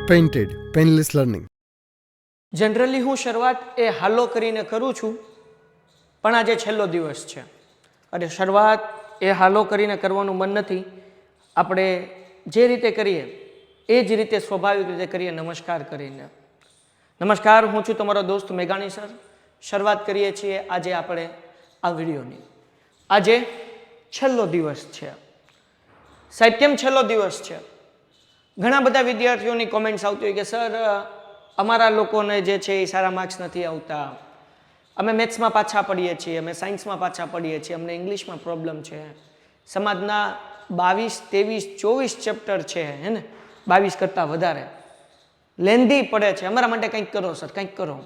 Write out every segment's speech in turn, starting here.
Painted painless learning. Generally હું શરૂઆત એ હાલો કરીને કરું છું, પણ આજે છેલ્લો દિવસ છે અને શરૂઆત એ હાલો કરીને કરવાનું મન નથી. આપણે જે રીતે કરીએ એ જ રીતે સ્વાભાવિક રીતે કરીએ, નમસ્કાર કરીને. નમસ્કાર, હું છું તમારો દોસ્ત મેઘાણી સર. શરૂઆત કરીએ છીએ આજે આપણે આ વિડીયોની. આજે છેલ્લો દિવસ છે. સાહેબ, કેમ છેલ્લો દિવસ છે? ઘણા બધા વિદ્યાર્થીઓની કોમેન્ટ્સ આવતી હોય કે સર, અમારા લોકોને જે છે એ સારા માર્ક્સ નથી આવતા, અમે મેથ્સમાં પાછા પડીએ છીએ, અમે સાયન્સમાં પાછા પડીએ છીએ, અમને ઇંગ્લિશમાં પ્રોબ્લેમ છે, સમાજના 22, 23, 24 ચેપ્ટર છે, હે ને, 22 કરતાં વધારે લેન્ધી પડે છે, અમારા માટે કંઈક કરો સર, કંઈક કરો.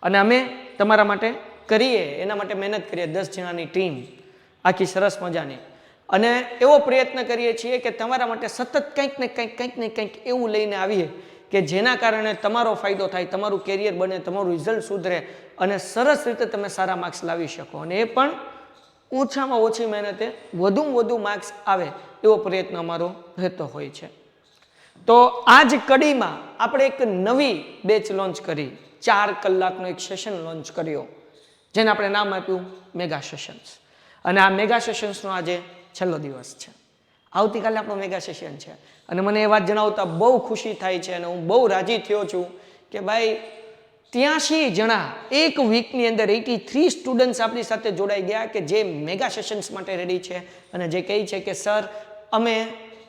અને અમે તમારા માટે કરીએ, એના માટે મહેનત કરીએ, 10 જણાની ટીમ આખી સરસ મજાની, અને એવો પ્રયત્ન કરીએ છીએ કે તમારા માટે સતત કંઈક ને કંઈક એવું લઈને આવીએ કે જેના કારણે તમારો ફાયદો થાય, તમારું કેરિયર બને, તમારું રિઝલ્ટ સુધરે અને સરસ રીતે તમે સારા માર્ક્સ લાવી શકો, અને એ પણ ઓછામાં ઓછી મહેનતે વધુમાં વધુ માર્ક્સ આવે એવો પ્રયત્ન અમારો રહેતો હોય છે. તો આ જ કડીમાં આપણે એક નવી બેચ લોન્ચ કરી, 4 કલાકનો એક સેશન લોન્ચ કર્યો, જેને આપણે નામ આપ્યું મેગા સેશન્સ. અને આ મેગા સેશન્સનો આજે છેલ્લો દિવસ છે. આવતીકાલે આપણો મેગા સેશન છે અને મને એ વાત જણાવતા બહુ ખુશી થાય છે અને હું બહુ રાજી થયો છું કે ભાઈ 83 જણા એક વીકની અંદર 83 સ્ટુડન્ટ્સ આપણી સાથે જોડાઈ ગયા કે જે મેગા સેશન્સ માટે રેડી છે અને જે કહે છે કે સર, અમે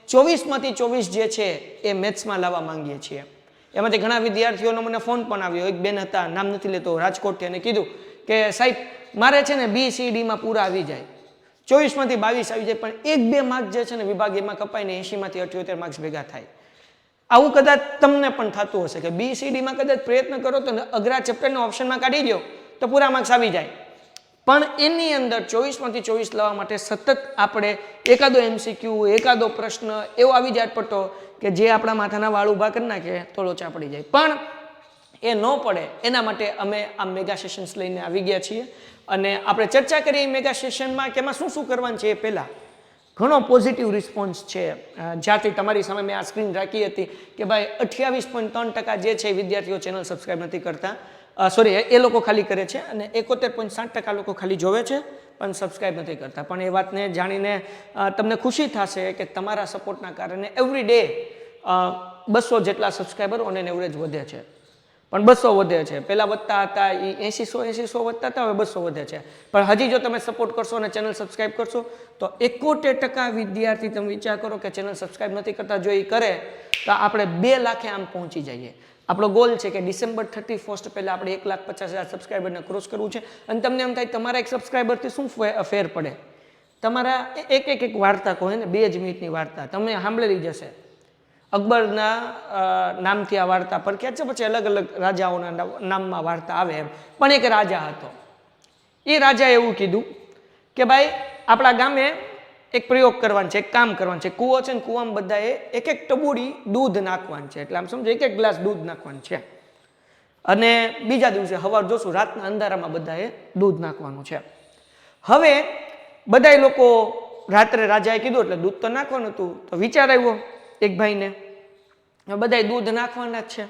24માંથી 24 જે છે એ મેથ્સમાં લાવવા માંગીએ છીએ. એમાંથી ઘણા વિદ્યાર્થીઓનો મને ફોન પણ આવ્યો. એક બેન હતા, નામ નથી લેતો, રાજકોટથી, એને કીધું કે સાહેબ, મારે છે ને BCDમાં પૂરા આવી જાય, 24માંથી 22 આવી જાય, પણ 1-2 માર્ક જે છે ને વિભાગ એમાં કપાઈને 80માંથી 78 માર્ક્સ ભેગા થાય. આવું કદાચ તમને પણ થતું હશે કે BCDમાં કદાચ પ્રયત્ન કરો તો અઘરા ચેપ્ટરને ઓપ્શનમાં કાઢી દો તો પૂરા માર્ક્સ આવી જાય, પણ એની અંદર 24માંથી 24 લાવવા માટે સતત આપણે એકાદો MCQ, એકાદો પ્રશ્ન એવો આવી જાય પડતો કે જે આપણા માથાના વાળ ઊભા કરી નાખે તો લોચા પડી જાય. પણ એ ન પડે એના માટે અમે આ મેગા સેશન્સ લઈને આવી ગયા છીએ અને આપણે ચર્ચા કરીએ મેગા સેશનમાં કે એમાં શું શું કરવાનું છે. એ પહેલાં ઘણો પોઝિટિવ રિસ્પોન્સ છે. જ્યાંથી તમારી સામે મેં આ સ્ક્રીન રાખી હતી કે ભાઈ 28.3% જે છે વિદ્યાર્થીઓ ચેનલ સબસ્ક્રાઈબ નથી કરતા, સોરી, એ લોકો ખાલી કરે છે, અને 71.7% લોકો ખાલી જોવે છે પણ સબસ્ક્રાઈબ નથી કરતા. પણ એ વાતને જાણીને તમને ખુશી થશે કે તમારા સપોર્ટના કારણે એવરી ડે 200 જેટલા સબસ્ક્રાઈબર ઓન એન એવરેજ વધે છે. પણ 200 વધે છે. પહેલાં વધતા હતા એ 80-100 વધતા હતા, હવે 200 વધે છે. પણ હજી જો તમે સપોર્ટ કરશો અને ચેનલ સબસ્ક્રાઈબ કરશો તો 71% વિદ્યાર્થી, તમે વિચાર કરો કે ચેનલ સબસ્ક્રાઈબ નથી કરતા, જો એ કરે તો આપણે 2 લાખે આમ પહોંચી જઈએ. આપણો ગોલ છે કે ડિસેમ્બર 31 પહેલાં આપણે 1,50,000 સબસ્ક્રાઈબરને ક્રોસ કરવું છે. અને તમને એમ થાય તમારા એક સબસ્ક્રાઈબરથી શું ફેર પડે? તમારા એક વાર્તા કહો ને, 2 જ મિનિટની વાર્તા તમે સાંભળેલી જશે. અકબરના નામથી આ વાર્તા પ્રખ્યાત છે, પછી અલગ અલગ રાજાઓના નામમાં વાર્તા આવે એમ. પણ એક રાજા હતો. એ રાજાએ એવું કીધું કે ભાઈ, આપણા ગામે એક પ્રયોગ કરવાનો છે, એક કામ કરવાનું છે. કૂવો છે ને, કૂવામાં બધાએ એક ટબુડી દૂધ નાખવાનું છે. એટલે આમ સમજો એક ગ્લાસ દૂધ નાખવાનું છે. અને બીજા દિવસે સવાર જોશું, રાતના અંધારામાં બધાએ દૂધ નાખવાનું છે. હવે બધા લોકો રાત્રે રાજાએ કીધું એટલે દૂધ તો નાખવાનું હતું, તો વિચાર આવ્યો એક ભાઈને, બધાય દૂધ નાખવાના જ છે,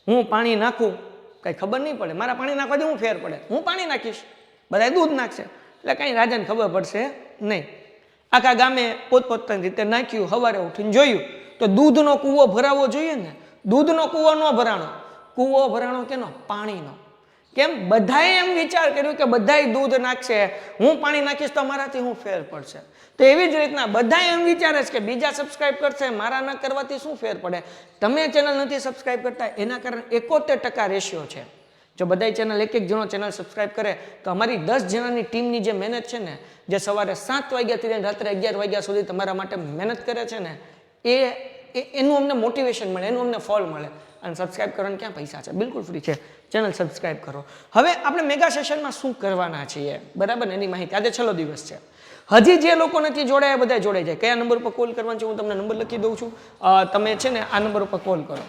હું પાણી નાખું, કંઈ ખબર નહીં પડે, મારા પાણી નાખવાથી હું ફેર પડે, હું પાણી નાખીશ, બધાય દૂધ નાખશે એટલે કંઈ રાજાને ખબર પડશે નહીં. આખા ગામે પોતપોતાની રીતે નાખ્યું. સવારે ઉઠીને જોયું તો દૂધનો કૂવો ભરાવો જોઈએ ને, દૂધનો કૂવો ન ભરાણો. કૂવો ભરાણો કેનો? પાણીનો. કેમ? બધાએ એમ વિચાર કર્યો કે બધાય દૂધ નાખશે, હું પાણી નાખીશ તો મારાથી હું ફેર પડશે. તો એવી જ રીતના બધા એમ વિચારે છે કે બીજા સબસ્ક્રાઈબ કરશે, મારા ન કરવાથી શું ફેર પડે? તમે ચેનલ નથી સબસ્ક્રાઈબ કરતા એના કારણે 71% રેશિયો છે. જો બધા ચેનલ એક જણો ચેનલ સબસ્ક્રાઈબ કરે તો અમારી 10 જણાની ટીમની જે મહેનત છે ને, જે સવારે 7 વાગ્યાથી લઈને રાત્રે 11 વાગ્યા સુધી તમારા માટે મહેનત કરે છે ને, એનું અમને મોટિવેશન મળે, એનું અમને ફળ મળે. અને સબસ્ક્રાઈબ કરવાના ક્યાં પૈસા છે? બિલકુલ ફ્રી છે. ચેનલ સબસ્ક્રાઈબ કરો. હવે આપણે મેગા સેશનમાં શું કરવાના છીએ, બરાબર ને, એની માહિતી. આજે છેલ્લો દિવસ છે. હજી જે લોકો નથી જોડાયા બધા જોડાઈ જાય. કયા નંબર ઉપર કોલ કરવાનો છે હું તમને નંબર લખી દઉં છું. તમે છે ને આ નંબર ઉપર કોલ કરો.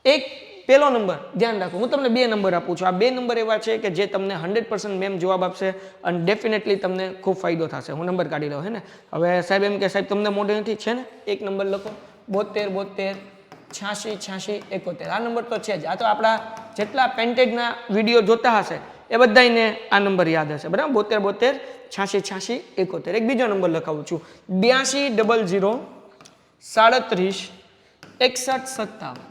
એક પહેલો નંબર ધ્યાન રાખો, હું તમને 2 નંબર આપું છું. આ 2 નંબર એવા છે કે જે તમને 100% મેમ જવાબ આપશે અને ડેફિનેટલી તમને ખૂબ ફાયદો થશે. હું નંબર કાઢી લઉં, હે ને. હવે સાહેબ એમ કે સાહેબ તમને મોઢે નથી, છે ને, એક નંબર લખો, 72 72 86 71. આ નંબર તો છે જ. આ તો આપણા જેટલા પેન્ટેડના વિડીયો જોતા હશે એ બધાને આ નંબર યાદ હશે, બરાબર. 72 72 86 71. એક બીજો નંબર લખાવું છું, 82 00 37 61 57.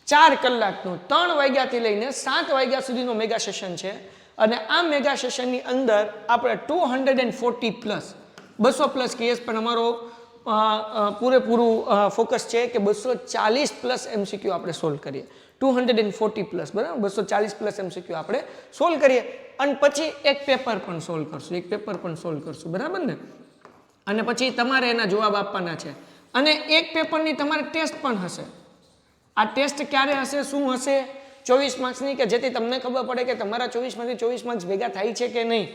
4 કલાકનું 3 વાગ્યાથી લઈને 7 વાગ્યા સુધીનો મેગા સેશન છે. અને આ મેગા સેશનની અંદર આપણે 240 પ્લસ 200 પ્લસ કેસ, પણ અમારો પૂરેપૂરું ફોકસ છે કે 240 પ્લસ MCQ આપણે સોલ્વ કરીએ. 240 પ્લસ, બરાબર, 240 પ્લસ MCQ આપણે સોલ્વ કરીએ. અને પછી એક પેપર પણ સોલ્વ કરશું, બરાબર ને. અને પછી તમારે એના જવાબ આપવાના છે. અને એક પેપરની તમારે ટેસ્ટ પણ હશે. આ ટેસ્ટ ક્યારે હશે, શું હશે? 24 માર્ક્સની, કે જેથી તમને ખબર પડે કે તમારા 24માંથી 24 માર્ક્સ ભેગા થાય છે કે નહીં.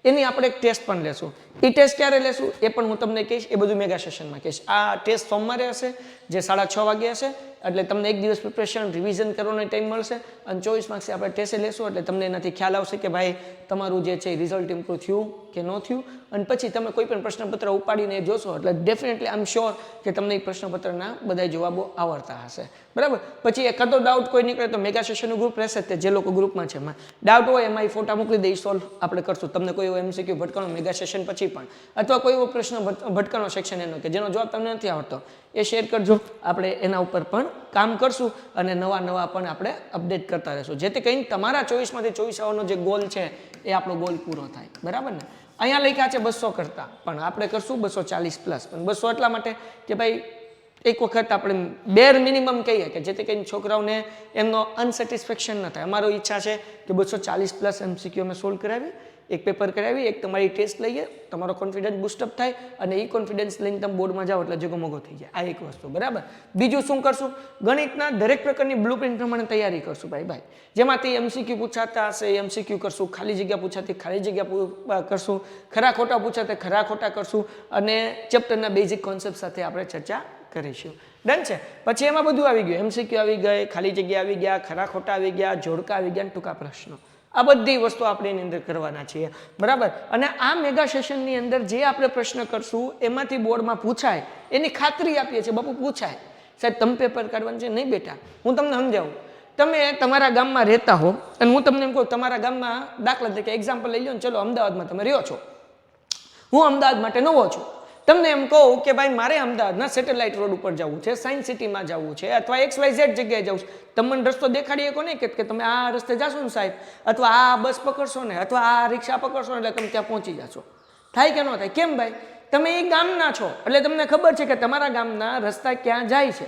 એની આપણે એક ટેસ્ટ પણ લેશું. એ ટેસ્ટ ક્યારે લેશું એ પણ હું તમને કહીશ, એ બધું મેગા સેશનમાં કહીશ. આ ટેસ્ટ સોમવારે હશે, જે 6:30 વાગે હશે. એટલે તમને એક દિવસ પ્રિપરેશન રિવિઝન કરવાનો ટાઈમ મળશે. અને 24 માર્ક્સ આપણે ટેસ્ટ લેશું, એટલે તમને એનાથી ખ્યાલ આવશે કે ભાઈ તમારું જે છે રિઝલ્ટ ઇમ્પ્રૂવ થયું કે ન થયું. અને પછી તમે કોઈ પણ પ્રશ્નપત્ર ઉપાડીને જોશો એટલે ડેફિનેટલી આઈ એમ શ્યોર કે તમને એ પ્રશ્નપત્રના બધા જવાબો આવડતા હશે, બરાબર. પછી એકાદો ડાઉટ કોઈ નીકળે તો મેગા સેશનનું ગ્રુપ રહેશે, તે જે લોકો ગ્રુપમાં છે એમાં ડાઉટ હોય એમાં એ ફોટા મોકલી દઈ, સોલ્વ આપણે કરશું. તમને કોઈ એવો MCQ ભટકાનો મેગા સેશન પછી પણ, અથવા કોઈ એવો પ્રશ્ન ભટકાનો સેક્શન એનો કે જેનો જવાબ તમને નથી આવડતો, એ શેર કરજો. આપણે એના ઉપર પણ કામ કરશું અને નવા પણ આપણે અપડેટ કરતા રહેશું, જેથી કરીને તમારા 24માંથી 24 આવવાનો જે ગોલ છે એ આપણો ગોલ પૂરો થાય, બરાબર ને. અહીંયા લખ્યા છે 200 કરતા, પણ આપણે કરશું 240 પ્લસ. પણ 200 એટલા માટે કે ભાઈ એક વખત આપણે બેર મિનિમમ કહીએ કે જેથી કરીને છોકરાઓને એમનો અનસેટિસ્ફેક્શન ન થાય. અમારો ઈચ્છા છે કે 240 પ્લસ MCQ અમે સોલ્વ કરાવી, એક પેપર કરાવી, એક તમારી ટેસ્ટ લઈએ, તમારો કોન્ફિડન્સ બુસ્ટઅપ થાય અને એ કોન્ફિડન્સ લઈને તમે બોર્ડમાં જાઓ એટલે જગમગો થઈ જાય. આ એક વસ્તુ, બરાબર. બીજું શું કરશું? ગણિતના દરેક પ્રકારની બ્લુપ્રિન્ટ પ્રમાણે તૈયારી કરશું ભાઈ. જેમાંથી MCQ પૂછાતા હશે એ MCQ કરશું, ખાલી જગ્યા પૂછાતી ખાલી જગ્યા કરશું, ખરા ખોટા પૂછાતા ખરા ખોટા કરશું, અને ચેપ્ટરના બેઝિક કોન્સેપ્ટ સાથે આપણે ચર્ચા કરીશું. ડન છે. પછી એમાં બધું આવી ગયું, MCQ આવી ગઈ, ખાલી જગ્યા આવી ગયા, ખરા ખોટા આવી ગયા, જોડકા આવી ગયા, ટૂંકા પ્રશ્નો. આ બધી વસ્તુ આપણે એની અંદર કરવાના છીએ, બરાબર. અને આ મેગા સેશનની અંદર જે આપણે પ્રશ્ન કરશું એમાંથી બોર્ડમાં પૂછાય એની ખાતરી આપીએ છીએ. બાપુ પૂછાય, સાહેબ તમે પેપર કાઢવાનું છે નહીં બેટા, હું તમને સમજાવું. તમે તમારા ગામમાં રહેતા હો અને હું તમને એમ કહું તમારા ગામમાં, દાખલા તરીકે એક્ઝામ્પલ લઈ લો ને, ચલો અમદાવાદમાં તમે રહ્યો છો, હું અમદાવાદ માટે નવો છું. તમને એમ કહું કે ભાઈ મારે અમદાવાદના સેટેલાઇટ રોડ ઉપર જવું છે, સાયન્સ સિટીમાં જવું છે, અથવા XYZ જગ્યાએ જવું છે. તમને રસ્તો દેખાડી શકો નહીં કે તમે આ રસ્તે જાશો ને સાહેબ, અથવા આ બસ પકડશો ને, અથવા આ રિક્ષા પકડશો ને એટલે તમે ત્યાં પહોંચી જશો. થાય કે ન થાય? કેમ ભાઈ? તમે એ ગામના છો એટલે તમને ખબર છે કે તમારા ગામના રસ્તા ક્યાં જાય છે.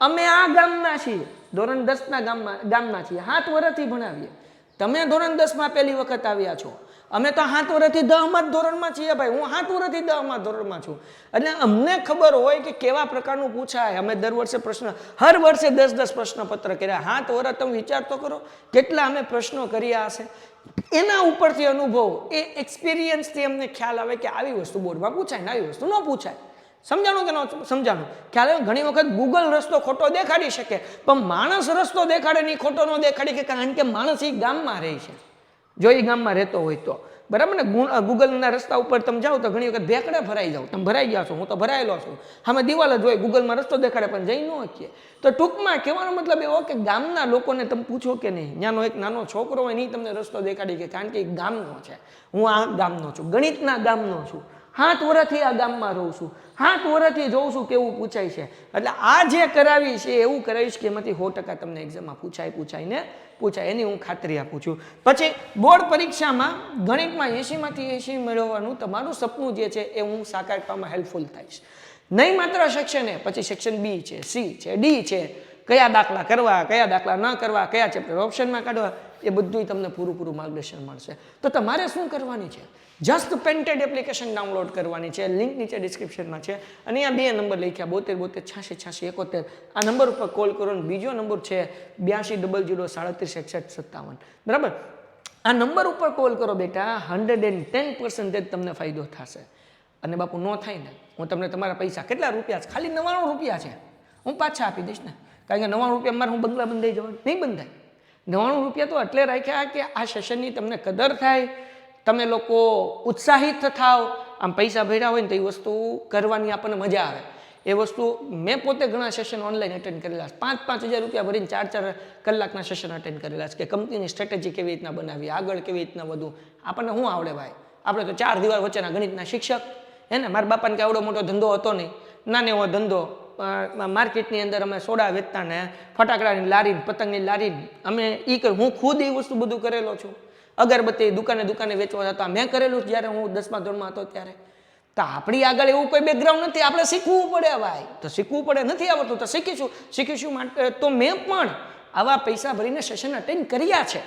અમે આ ગામના છીએ, ધોરણ 10ના ગામના છીએ, 7 વર્ષથી ભણાવીએ. તમે ધોરણ 10માં પહેલી વખત આવ્યા છો, અમે તો 7 વર્ષથી 10માં ધોરણમાં છીએ ભાઈ. હું 7 વર્ષથી 10માં ધોરણમાં છું, એટલે અમને ખબર હોય કે કેવા પ્રકારનું પૂછાય. અમે દર વર્ષે હર વર્ષે 10 પ્રશ્નપત્ર કર્યા. 7 વર્ષ તમે વિચાર તો કરો કેટલા અમે પ્રશ્નો કર્યા હશે. એના ઉપરથી અનુભવ, એ એક્સપિરિયન્સથી અમને ખ્યાલ આવે કે આવી વસ્તુ બોર્ડમાં પૂછાય ને આવી વસ્તુ ન પૂછાય. સમજાણું કે ન સમજાણું? ખ્યાલ આવે? ઘણી વખત ગૂગલ રસ્તો ખોટો દેખાડી શકે, પણ માણસ રસ્તો દેખાડે નહીં, ખોટો ન દેખાડી કે, કારણ કે માણસ એ ગામમાં રહે છે. જો એ ગામમાં રહેતો હોય તો, બરાબર ને. ગૂગલના રસ્તા ઉપર તમે જાઓ તો ઘણી વખત ભેકડે ભરાઈ જાઓ. તમે ભરાઈ ગયા છો, હું તો ભરાયેલો છું. અમે દિવાલ જ હોય, ગૂગલમાં રસ્તો દેખાડે પણ જઈ ન શકીએ. તો ટૂંકમાં કહેવાનો મતલબ એવો કે ગામના લોકોને તમે પૂછો કે નહીં, ત્યાંનો એક નાનો છોકરો હોય નહીં તમને રસ્તો દેખાડી કે, કારણ કે એ ગામનો છે. હું આ ગામનો છું, ગણિતના ગામનો છું, 7 વર્ષથી આ ગામમાં રહું છું, 7 વર્ષથી જોઉં છું કેવું પૂછાય છે. એટલે આ જે કરાવી છે એવું કરાવીશ કે એમાંથી 100% તમને એક્ઝામમાં પૂછાય, એની હું ખાતરી આપું છું. પછી બોર્ડ પરીક્ષામાં ગણિતમાં 80માંથી 80 મેળવવાનું તમારું સપનું જે છે એ હું સાકાર કરવામાં હેલ્પફુલ થઈશ. નહીં માત્ર સેક્શન એ, પછી સેક્શન B છે, C છે, D છે, કયા દાખલા કરવા, કયા દાખલા ન કરવા, કયા ચેપ્ટર ઓપ્શનમાં કાઢવા, એ બધું તમને પૂરું માર્ગદર્શન મળશે. તો તમારે શું કરવાની છે? જસ્ટ પેન્ટેડ એપ્લિકેશન ડાઉનલોડ કરવાની છે, લિંક નીચે ડિસ્ક્રિપ્શનમાં છે. અને અહીંયા 2 નંબર લખ્યા, 72 72 86 86 71. આ નંબર ઉપર કોલ કરો. બીજો નંબર છે 82 00 37 61 57, બરાબર. આ નંબર ઉપર કોલ કરો બેટા, 110% તમને ફાયદો થશે. અને બાપુ ન થાય ને, હું તમને તમારા પૈસા કેટલા રૂપિયા છે, ખાલી 99 રૂપિયા છે, હું પાછા આપી દઈશ ને. કારણ કે 99 રૂપિયા મારે હું બંગલા બંધાઈ જવાનું નહીં બંધાય. 99 રૂપિયા તો એટલે રાખ્યા કે આ સેશનની તમને કદર થાય, તમે લોકો ઉત્સાહિત થાવ. આમ પૈસા ભર્યા હોય ને તો એ વસ્તુ કરવાની આપણને મજા આવે. એ વસ્તુ મેં પોતે ઘણા સેશન ઓનલાઈન અટેન્ડ કરેલા છે, 5,000 રૂપિયા ભરીને 4 કલાકના સેશન અટેન્ડ કરેલા છે કે કંપનીની સ્ટ્રેટેજી કેવી રીતના બનાવી, આગળ કેવી રીતના વધવું. આપણને શું આવડે ભાઈ, આપણે તો 4 દિવાલ વચ્ચેના ગણિતના શિક્ષક હે ને. મારા બાપાને કે આવડો મોટો ધંધો હતો નહીં, નાનો એવો ધંધો, માર્કેટની અંદર અમે સોડા વેચતા ને ફટાકડાની લારી, પતંગની લારી, અમે હું ખુદ એ વસ્તુ બધું કરેલો છું. અગરબત્તી દુકાને વેચવા જતા મેં કરેલું જ્યારે હું 10મા ધોરણમાં હતો ત્યારે. તો આપણી આગળ એવું કોઈ બેકગ્રાઉન્ડ નથી, આપણે શીખવું પડે ભાઈ. તો શીખવું પડે, નથી આવડતું તો શીખીશું માટે. તો મેં પણ આવા પૈસા ભરીને સેશન અટેન્ડ કર્યા છે,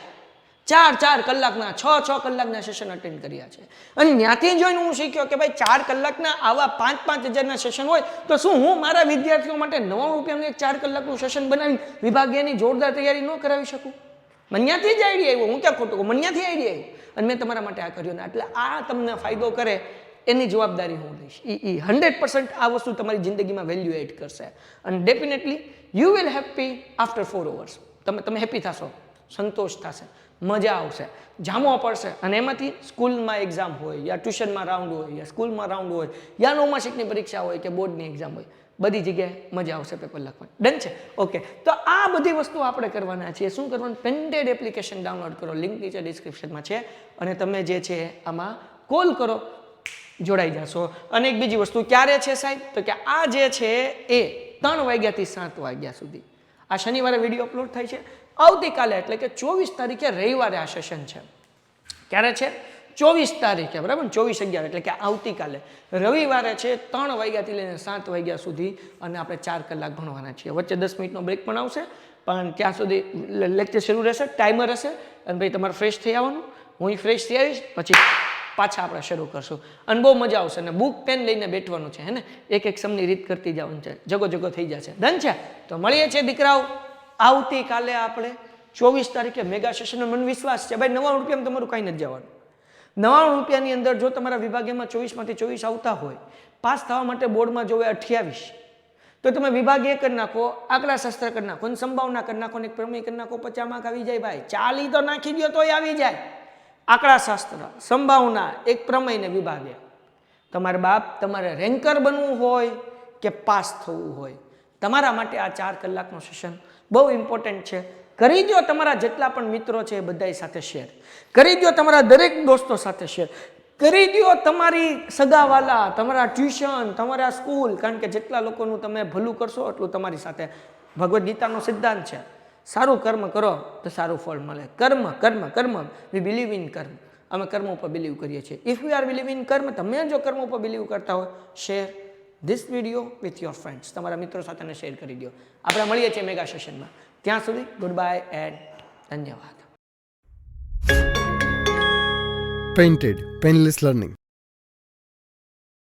4 કલાકના 6 કલાકના સેશન અટેન્ડ કર્યા છે. અને ત્યાંથી જોઈને હું શીખ્યો કે ભાઈ 4 કલાકના આવા 5-5 હજારના સેશન હોય તો શું હું મારા વિદ્યાર્થીઓ માટે 99 રૂપિયાનું એક 4 કલાકનું સેશન બનાવી વિભાગીયની જોરદાર તૈયારી ન કરાવી શકું? મને ત્યાંથી જ આઈડિયા આવ્યો, હું ક્યાં ખોટું કહું, મને ત્યાંથી આઈડિયા આવ્યો અને મેં તમારા માટે આ કર્યું ને. એટલે આ તમને ફાયદો કરે એની જવાબદારી હું લઈશ. એ 100% આ વસ્તુ તમારી જિંદગીમાં વેલ્યુ એડ કરશે અને definitely you will happy after 4 hours. તમે હેપી થશો, સંતોષ થશે, મજા આવશે, જામો પડશે. અને એમાંથી સ્કૂલમાં એક્ઝામ હોય યા ટ્યુશનમાં રાઉન્ડ હોય યા સ્કૂલમાં રાઉન્ડ હોય યા નવમાસિકની પરીક્ષા હોય કે બોર્ડની એક્ઝામ હોય, બધી જગ્યાએ મજા આવશે પેપર લખવાની. ડન છે? ઓકે. તો આ બધી વસ્તુ આપણે કરવાના છીએ. શું કરવાનું? પેન્ટેડ એપ્લિકેશન ડાઉનલોડ કરો, લિંક નીચે ડિસ્ક્રિપ્શનમાં છે અને તમે જે છે આમાં કોલ કરો, જોડાઈ જશો. અને એક બીજી વસ્તુ ક્યારે છે સાહેબ, તો કે આ જે છે એ 3 વાગ્યાથી 7 વાગ્યા સુધી, આ શનિવારે વિડીયો અપલોડ થાય છે. આવતીકાલે એટલે કે 24 તારીખે રવિવારે આ સેશન છે. ક્યારે છે? 24 તારીખે, બરાબર ને? 24/11 એટલે કે આવતીકાલે રવિવારે છે, 3 વાગ્યાથી લઈને 7 વાગ્યા સુધી. અને આપણે 4 કલાક ભણવાના છીએ. વચ્ચે 10 મિનિટનો બ્રેક પણ આવશે, પણ ત્યાં સુધી લેક્ચર શરૂ રહેશે, ટાઈમર હશે અને ભાઈ તમારે ફ્રેશ થઈ આવવાનું. હું ફ્રેશ થઈ આવીશ, પછી પાછા આપણે શરૂ કરશું અને બહુ મજા આવશે. અને બુક પેન લઈને બેઠવાનું છે, હે ને? એક સમની રીત કરતી જવાનું છે, જગો થઈ જશે. ડન છે? તો મળીએ છીએ દીકરાઓ આવતીકાલે આપણે 24 તારીખે મેગા સેશનનો. મને વિશ્વાસ છે ભાઈ 99 રૂપિયામાં તમારું કાંઈ નથી જવાનું. 99 રૂપિયાની અંદર જો તમારા વિભાગીયમાં 24માંથી 24 આવતા હોય, પાસ થવા માટે બોર્ડમાં જોવે 28, તો તમે વિભાગીય કરી નાખો, આંકડા શાસ્ત્ર કરી નાખો અને સંભાવના કરી નાખો ને એક પ્રમેય કરી નાખો, 50 માર્ક આવી જાય ભાઈ. 40 તો નાખી દો તોય આવી જાય. આંકડા શાસ્ત્ર, સંભાવના, એક પ્રમેય ને વિભાગીય. તમારા બાપ તમારે રેન્કર બનવું હોય કે પાસ થવું હોય, તમારા માટે આ 4 કલાકનું સેશન બહુ ઇમ્પોર્ટન્ટ છે. કરી દો. તમારા જેટલા પણ મિત્રો છે એ બધા સાથે શેર કરી દો, તમારા દરેક દોસ્તો સાથે શેર કરી દો, તમારી સગાવાલા, તમારા ટ્યુશન, તમારા સ્કૂલ. કારણ કે જેટલા લોકોનું તમે ભલું કરશો એટલું તમારી સાથે. ભગવદ્ ગીતાનો સિદ્ધાંત છે, સારું કર્મ કરો તો સારું ફળ મળે. કર્મ વી બિલીવ ઇન કર્મ. અમે કર્મ ઉપર બિલીવ કરીએ છીએ. If you are believe in કર્મ, તમે જો કર્મ ઉપર બિલીવ કરતા હોય, share this video with your friends. તમારા મિત્રો સાથે શેર કરી દો. આપણે મળીએ છીએ મેગા સેશનમાં. ત્યાં સુધી ગુડ બાય એન્ડ ધન્યવાદ. Painted Painless Learning.